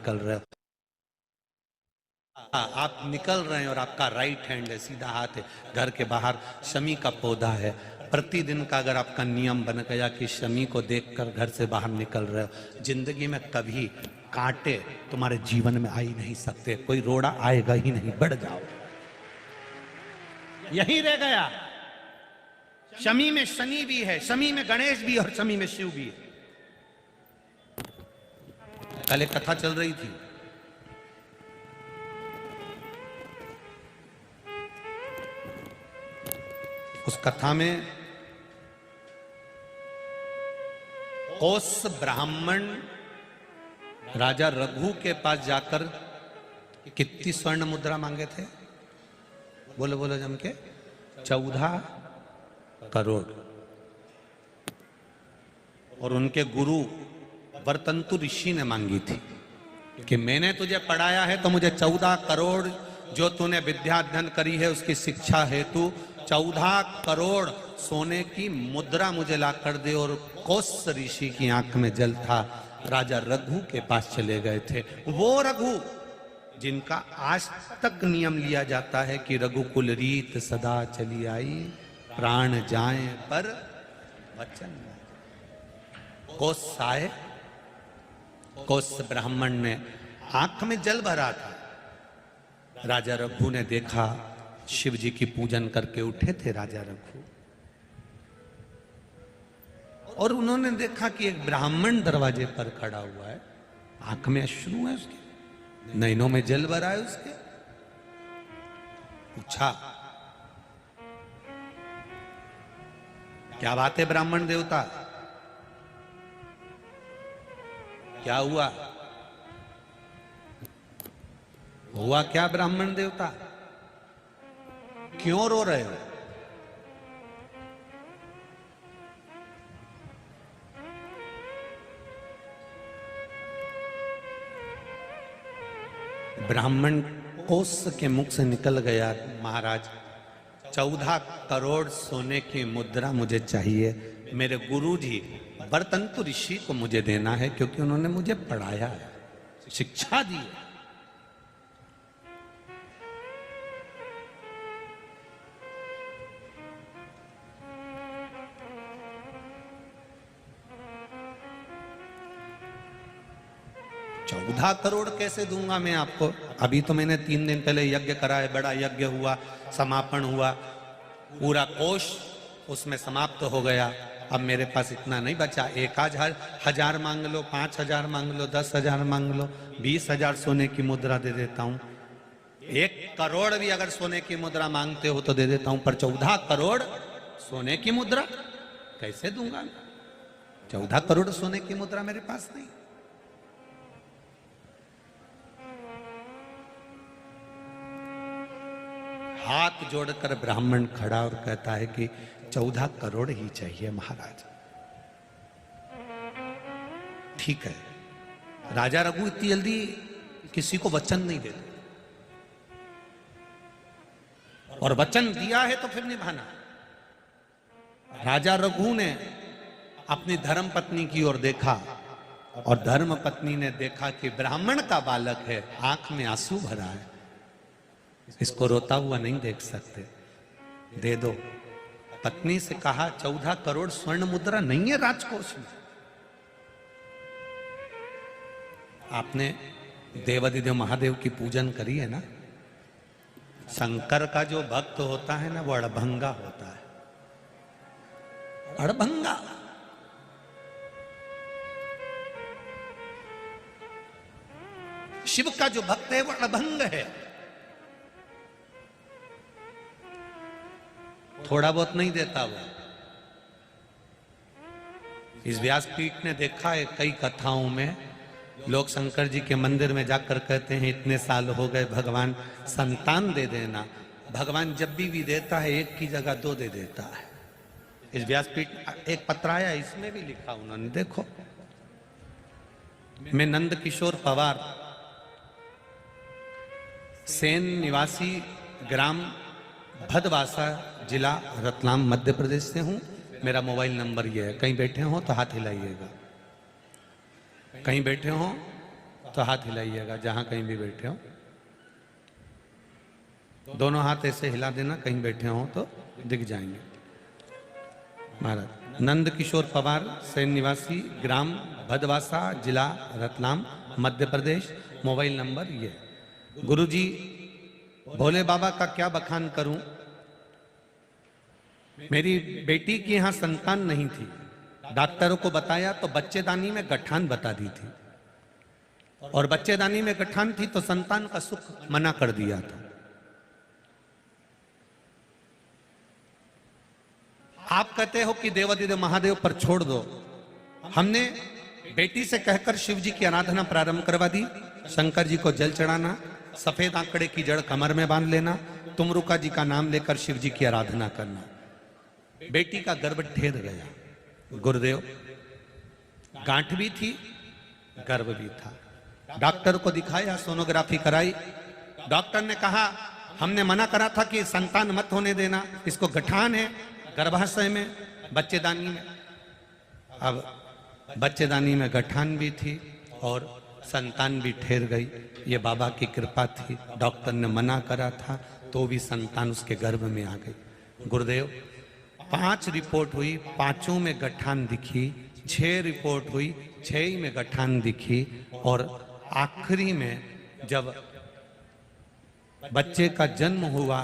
निकल रहे हो। आप निकल रहे हैं और आपका राइट हैंड है, सीधा हाथ है, घर के बाहर शमी का पौधा है। प्रतिदिन का अगर आपका नियम बन गया कि शमी को देखकर घर से बाहर निकल रहे हो, जिंदगी में कभी कांटे तुम्हारे जीवन में आ ही नहीं सकते, कोई रोड़ा आएगा ही नहीं, बढ़ जाओ। यही रह गया। शमी में शनि भी है, शमी में गणेश भी और शमी में शिव भी है। कल एक कथा चल रही थी, उस कथा में कोस ब्राह्मण राजा रघु के पास जाकर कितनी स्वर्ण मुद्रा मांगे थे? बोलो बोलो जम के, 14 करोड़। और उनके गुरु वर्तंतु ऋषि ने मांगी थी कि मैंने तुझे पढ़ाया है तो मुझे 14 करोड़ जो तूने विद्या अध्ययन करी है उसकी शिक्षा हेतु 14 करोड़ सोने की मुद्रा मुझे ला कर दे। और कोस ऋषि की आंख में जल था, राजा रघु के पास चले गए थे। वो रघु जिनका आज तक नियम लिया जाता है कि रघुकुल रीत सदा चली आई, प्राण जाए पर वचन। कोस आए, कोस ब्राह्मण ने आंख में जल भरा था। राजा रघु ने देखा, शिव जी की पूजन करके उठे थे राजा रघु, और उन्होंने देखा कि एक ब्राह्मण दरवाजे पर खड़ा हुआ है, आंख में अश्रु है उसके, नैनों में जल भरा है उसके। पूछा, क्या बात है ब्राह्मण देवता, क्या हुआ? हुआ क्या ब्राह्मण देवता, क्यों रो रहे हो? ब्राह्मण कोस के मुख से निकल गया, महाराज 14 करोड़ सोने की मुद्रा मुझे चाहिए, मेरे गुरुजी वर्तंतु ऋषि को मुझे देना है क्योंकि उन्होंने मुझे पढ़ाया है, शिक्षा दी है। चौदह करोड़ कैसे दूंगा मैं आपको? अभी तो मैंने 3 दिन पहले यज्ञ करा है, बड़ा यज्ञ हुआ, समापन हुआ, पूरा कोष उसमें समाप्त हो गया। अब मेरे पास इतना नहीं बचा। 1,000 मांग लो, 5,000 मांग लो, 10,000 मांग लो, 20,000 सोने की मुद्रा दे देता हूं। 1 करोड़ भी अगर सोने की मुद्रा मांगते हो तो दे देता हूं, पर 14 करोड़ सोने की मुद्रा कैसे दूंगा? 14 करोड़ सोने की मुद्रा मेरे पास नहीं। हाथ जोड़कर ब्राह्मण खड़ा और कहता है कि 14 करोड़ ही चाहिए महाराज। ठीक है, राजा रघु इतनी जल्दी किसी को वचन नहीं देते, और वचन दिया है तो फिर निभाना। राजा रघु ने अपनी धर्म पत्नी की ओर देखा, और धर्म पत्नी ने देखा कि ब्राह्मण का बालक है, आंख में आंसू भरा है, इसको रोता हुआ नहीं देख सकते, दे दो। पत्नी से कहा, 14 करोड़ स्वर्ण मुद्रा नहीं है राजकोष में। आपने देवाधिदेव महादेव की पूजन करी है ना? शंकर का जो भक्त होता है ना, वो अड़भंगा होता है, अड़भंगा। शिव का जो भक्त है वो अड़भंग है, थोड़ा बहुत नहीं देता वो। इस व्यासपीठ ने देखा है कई कथाओं में लोग शंकर जी के मंदिर में जाकर कहते हैं, इतने साल हो गए भगवान संतान दे देना। भगवान जब भी देता है 1 की जगह 2 दे देता है। इस व्यासपीठ एक पत्र आया, इसमें भी लिखा उन्होंने, देखो। मैं नंद किशोर पवार, सेन निवासी, ग्राम भदवासा, जिला रतलाम, मध्य प्रदेश से हूं। मेरा मोबाइल नंबर ये है, कहीं बैठे हो तो हाथ हिलाइएगा, कहीं बैठे हो तो हाथ हिलाइएगा जहां कहीं भी बैठे हो। दोनों हाथ ऐसे हिला देना, कहीं बैठे हो तो दिख जाएंगे। महाराज नंद किशोर पवार, सैन निवासी, ग्राम भदवासा, जिला रतलाम, मध्य प्रदेश। मोबाइल नंबर ये। गुरुजी, भोले बाबा का क्या बखान करूं। मेरी बेटी की यहां संतान नहीं थी, डॉक्टरों को बताया तो बच्चेदानी में गठान बता दी थी, और बच्चेदानी में गठान थी तो संतान का सुख मना कर दिया था। आप कहते हो कि देवादिदेव महादेव पर छोड़ दो। हमने बेटी से कहकर शिव जी की आराधना प्रारंभ करवा दी। शंकर जी को जल चढ़ाना, सफेद आंकड़े की जड़ कमर में बांध लेना, तुमरुका जी का नाम लेकर शिव जी की आराधना करना। बेटी का गर्भ ठेर गया। गुरुदेव, गांठ भी थी, गर्भ भी था। डॉक्टर को दिखाया, सोनोग्राफी कराई। डॉक्टर ने कहा हमने मना करा था कि संतान मत होने देना, इसको गठान है गर्भाशय में, बच्चेदानी में। अब बच्चेदानी में गठान भी थी और संतान भी ठहर गई। ये बाबा की कृपा थी। डॉक्टर ने मना करा था तो भी संतान उसके गर्भ में आ गई। गुरुदेव, 5 रिपोर्ट हुई, 5 में गठान दिखी। 6 रिपोर्ट हुई, 6 में गठान दिखी। और आखिरी में जब बच्चे का जन्म हुआ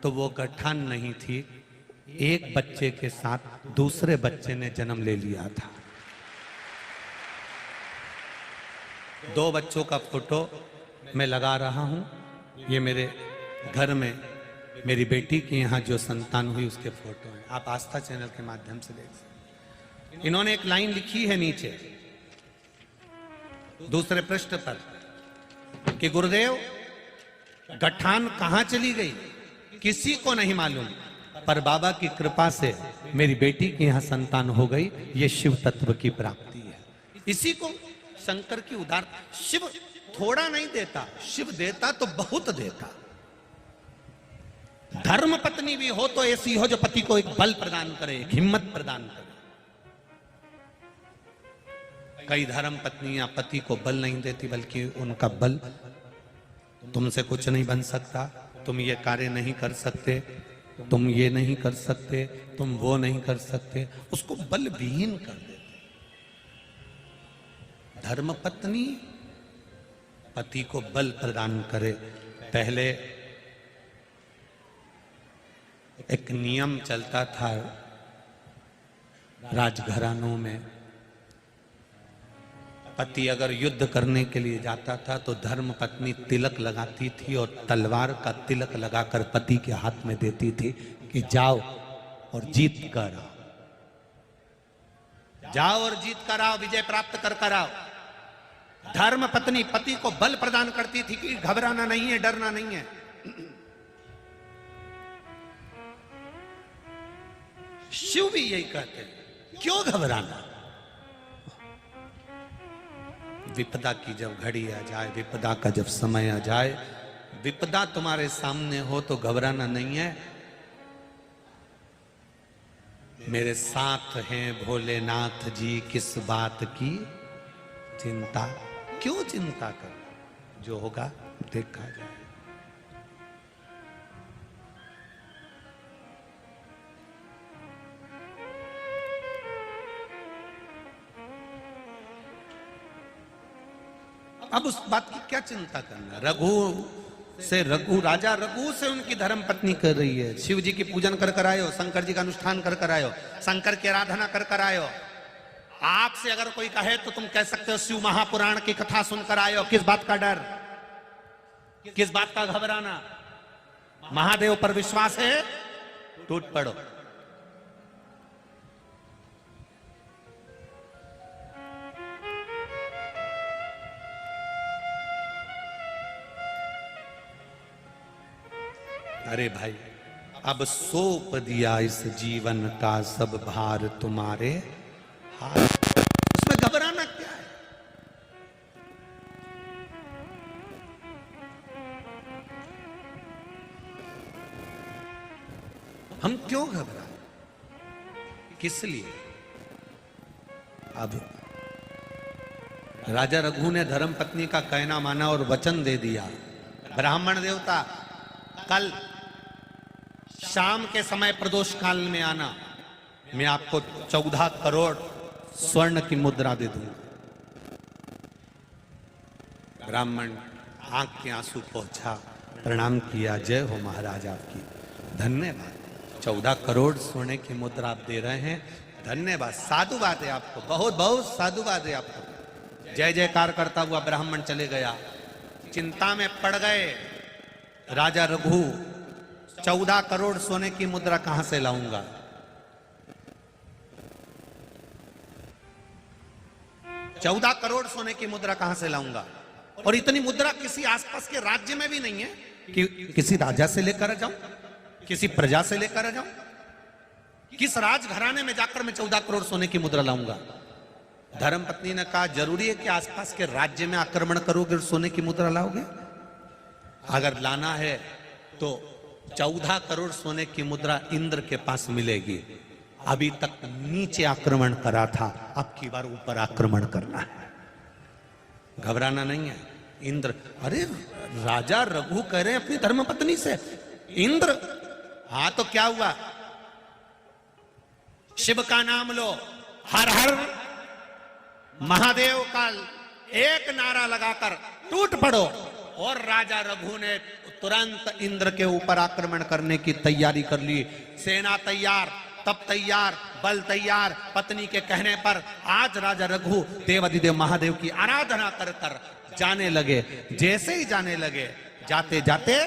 तो वो गठान नहीं थी, एक बच्चे के साथ दूसरे बच्चे ने जन्म ले लिया था। 2 बच्चों का फोटो मैं लगा रहा हूं। ये मेरे घर में मेरी बेटी की यहां जो संतान हुई उसके फोटो हैं। आप आस्था चैनल के माध्यम से देख सकते। इन्होंने एक लाइन लिखी है नीचे दूसरे पृष्ठ पर कि गुरुदेव, गठान कहां चली गई किसी को नहीं मालूम, पर बाबा की कृपा से मेरी बेटी की यहां संतान हो गई। ये शिव तत्व की प्राप्ति है। इसी को शंकर की उदार। शिव थोड़ा नहीं देता, शिव देता तो बहुत देता। धर्म पत्नी भी हो तो ऐसी हो जो पति को एक बल प्रदान करे, एक हिम्मत प्रदान करे। कई धर्म पत्नियां पति को बल नहीं देती, बल्कि उनका बल तुमसे कुछ नहीं बन सकता, तुम ये कार्य नहीं कर सकते, तुम ये नहीं कर सकते, तुम वो नहीं कर सकते, उसको बल विहीन कर देते। धर्मपत्नी पति को बल प्रदान करे। पहले एक नियम चलता था राजघरानों में, पति अगर युद्ध करने के लिए जाता था तो धर्मपत्नी तिलक लगाती थी और तलवार का तिलक लगाकर पति के हाथ में देती थी कि जाओ और जीत कर आओ, जाओ और जीत कर आओ, विजय प्राप्त कर आओ। धर्मपत्नी पति को बल प्रदान करती थी कि घबराना नहीं है, डरना नहीं है। शिव भी यही कहते हैं, क्यों घबराना। विपदा की जब घड़ी आ जाए, विपदा का जब समय आ जाए, विपदा तुम्हारे सामने हो तो घबराना नहीं है। मेरे साथ हैं भोलेनाथ जी, किस बात की चिंता। क्यों चिंता कर, जो होगा देखा जाए। अब उस बात की क्या चिंता करना। राजा रघु से उनकी धर्म पत्नी कर रही है। शिव जी की पूजन कर आयो, शंकर जी का अनुष्ठान कर आयो, शंकर की आराधना कर आयो। आपसे अगर कोई कहे तो तुम कह सकते हो शिव महापुराण की कथा सुनकर आयो। किस बात का डर, किस बात का घबराना। महादेव पर विश्वास है, टूट पड़ो। अरे भाई, अब सौंप दिया इस जीवन का सब भार तुम्हारे हाथ, उसमें घबराना क्या है। हम क्यों घबराएं, किस लिए। अब राजा रघु ने धर्म पत्नी का कहना माना और वचन दे दिया, ब्राह्मण देवता कल शाम के समय प्रदोष काल में आना, मैं आपको 14 करोड़ स्वर्ण की मुद्रा दे दूंगा। ब्राह्मण आंख के आंसू पहुंचा, प्रणाम किया, जय हो महाराज आपकी, धन्यवाद, 14 करोड़ सोने की मुद्रा आप दे रहे हैं, धन्यवाद, साधुवाद है आपको, बहुत बहुत साधुवाद है आपको। जय जयकार करता हुआ ब्राह्मण चले गया। चिंता में पड़ गए राजा रघु, 14 करोड़ सोने की मुद्रा कहां से लाऊंगा? चौदह करोड़ सोने की मुद्रा कहां से लाऊंगा? और इतनी मुद्रा किसी आसपास के राज्य में भी नहीं है कि किसी राजा से लेकर जाऊं, किसी प्रजा से लेकर जाऊं, किस राजघराने में जाकर मैं 14 करोड़ सोने की मुद्रा लाऊंगा? धर्मपत्नी ने कहा, जरूरी है कि आसपास के राज्य में आक्रमण करोगे और सोने की मुद्रा लाओगे? अगर लाना है तो 14 करोड़ सोने की मुद्रा इंद्र के पास मिलेगी। अभी तक नीचे आक्रमण करा था, अब की बार ऊपर आक्रमण करना है, घबराना नहीं है। इंद्र, अरे राजा रघु कह रहे हैं अपनी धर्मपत्नी से, इंद्र, हाँ तो क्या हुआ? शिव का नाम लो, हर हर महादेव का एक नारा लगाकर टूट पड़ो। और राजा रघु ने तुरंत इंद्र के ऊपर आक्रमण करने की तैयारी कर ली। सेना तैयार, तब तैयार, बल तैयार। पत्नी के कहने पर आज राजा रघु देवाधिदेव महादेव की आराधना कर कर जाने लगे। जैसे ही जाने लगे, जाते जाते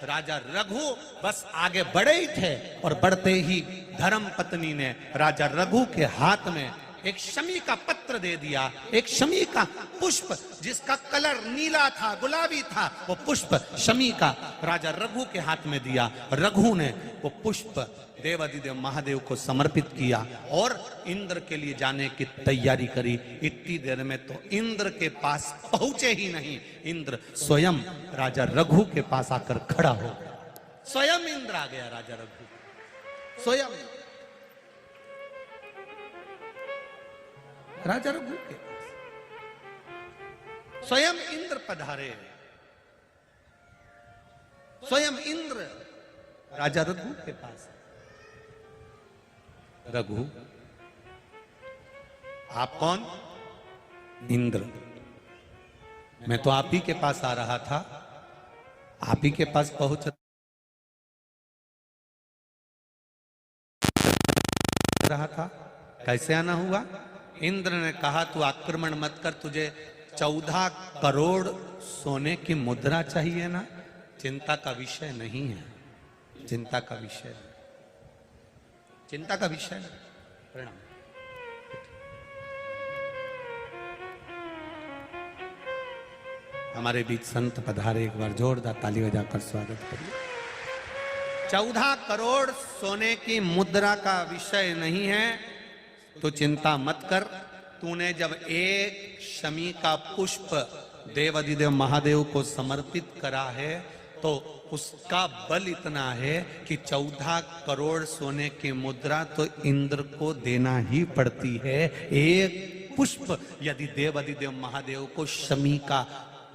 राजा रघु बस आगे बढ़े ही थे और बढ़ते ही धर्म पत्नी ने राजा रघु के हाथ में एक शमी का पत्र दे दिया, एक शमी का पुष्प जिसका कलर नीला था, गुलाबी था, वो पुष्प शमी का राजा रघु के हाथ में दिया। रघु ने वो पुष्प देवाधिदेव महादेव को समर्पित किया और इंद्र के लिए जाने की तैयारी करी। इतनी देर में तो इंद्र के पास पहुंचे ही नहीं, इंद्र स्वयं राजा रघु के पास आकर खड़ा हो गया। स्वयं इंद्र आ गया, राजा रघु स्वयं राजा रघु के पास स्वयं इंद्र पधारे, स्वयं इंद्र राजा रघु के पास। रघु, आप कौन? इंद्र। मैं तो आप ही के पास आ रहा था, आप ही के पास पहुंच रहा था, कैसे आना हुआ? इंद्र ने कहा, तू आक्रमण मत कर, तुझे 14 करोड़ सोने की मुद्रा चाहिए ना? चिंता का विषय नहीं है, चिंता का विषय, चिंता का विषय नहीं। प्रणाम। हमारे बीच संत पधारे, एक बार जोरदार ताली बजाकर स्वागत करिए। 14 करोड़ सोने की मुद्रा का विषय नहीं है तो चिंता मत कर। तूने जब एक शमी का पुष्प देवाधिदेव महादेव को समर्पित करा है तो उसका बल इतना है कि 14 करोड़ सोने की मुद्रा तो इंद्र को देना ही पड़ती है। एक पुष्प यदि देवाधिदेव महादेव को शमी का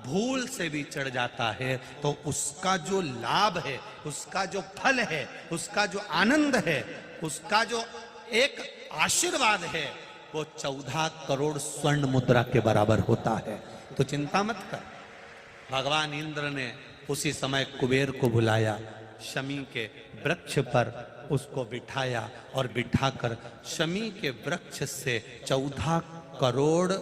भूल से भी चढ़ जाता है तो उसका जो लाभ है, उसका जो फल है, उसका जो आनंद है, उसका जो एक आशीर्वाद है, वो 14 करोड़ स्वर्ण मुद्रा के बराबर होता है। तो चिंता मत कर। भगवान इंद्र ने उसी समय कुबेर को बुलाया, शमी के वृक्ष पर उसको बिठाया और बिठाकर शमी के वृक्ष से 14 करोड़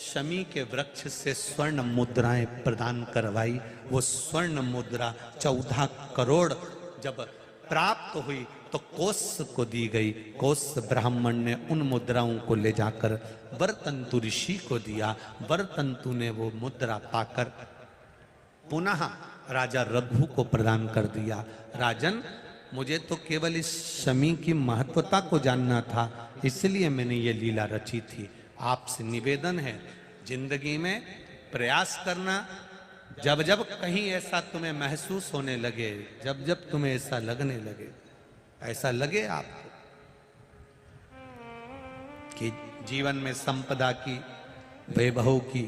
शमी के वृक्ष से स्वर्ण मुद्राएं प्रदान करवाई। वो स्वर्ण मुद्रा 14 करोड़ जब प्राप्त हुई तो कोस को दी गई। कोस ब्राह्मण ने उन मुद्राओं को ले जाकर वरतंतु ऋषि को दिया। वरतंतु ने वो मुद्रा पाकर पुनः राजा रघु को प्रदान कर दिया। राजन, मुझे तो केवल इस शमी की महत्वता को जानना था, इसलिए मैंने ये लीला रची थी। आपसे निवेदन है, जिंदगी में प्रयास करना, जब जब कहीं ऐसा तुम्हें महसूस होने लगे, जब जब तुम्हें ऐसा लगने लगे, ऐसा लगे आपको कि जीवन में संपदा की वैभव की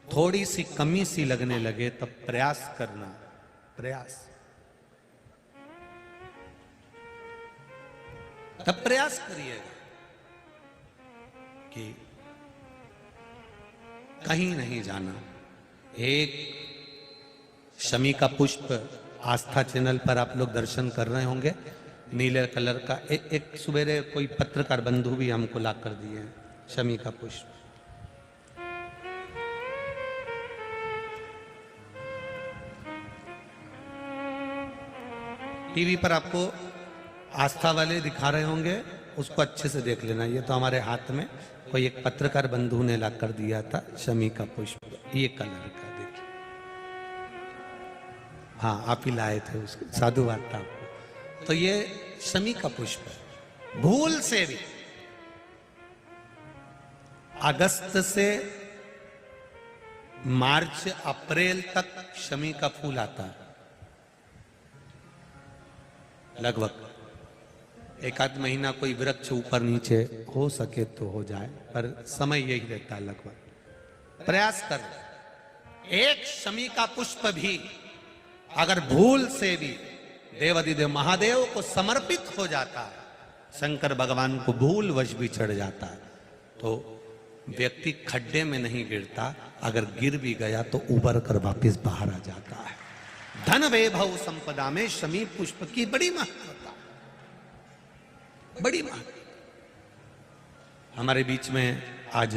थोड़ी सी कमी सी लगने लगे तब प्रयास करना, प्रयास, तब प्रयास करिएगा कि कहीं नहीं जाना। एक शमी का पुष्प आस्था चैनल पर आप लोग दर्शन कर रहे होंगे, नीले कलर का एक सवेरे कोई पत्रकार बंधु भी हमको ला कर दिए हैं, शमी का पुष्प। टीवी पर आपको आस्था वाले दिखा रहे होंगे, उसको अच्छे से देख लेना। ये तो हमारे हाथ में कोई एक पत्रकार बंधु ने ला कर दिया था, शमी का पुष्प, ये कलर का, देखिए। हाँ, आप ही लाए थे उसको, साधुवाद था आपको। तो ये शमी का पुष्प भूल से भी अगस्त से मार्च अप्रैल तक शमी का फूल आता है, लगभग एक आध महीना कोई वृक्ष ऊपर नीचे हो सके तो हो जाए, पर समय यही रहता है लगभग। प्रयास कर, एक शमी का पुष्प भी अगर भूल से भी देवाधिदेव महादेव को समर्पित हो जाता है, शंकर भगवान को भूल वश भी चढ़ जाता है, तो व्यक्ति खड्डे में नहीं गिरता, अगर गिर भी गया तो उबर कर वापस बाहर आ जाता है। धन वैभव संपदा में शमी पुष्प की बड़ी महत्वता, बड़ी महत्वता। हमारे बीच में आज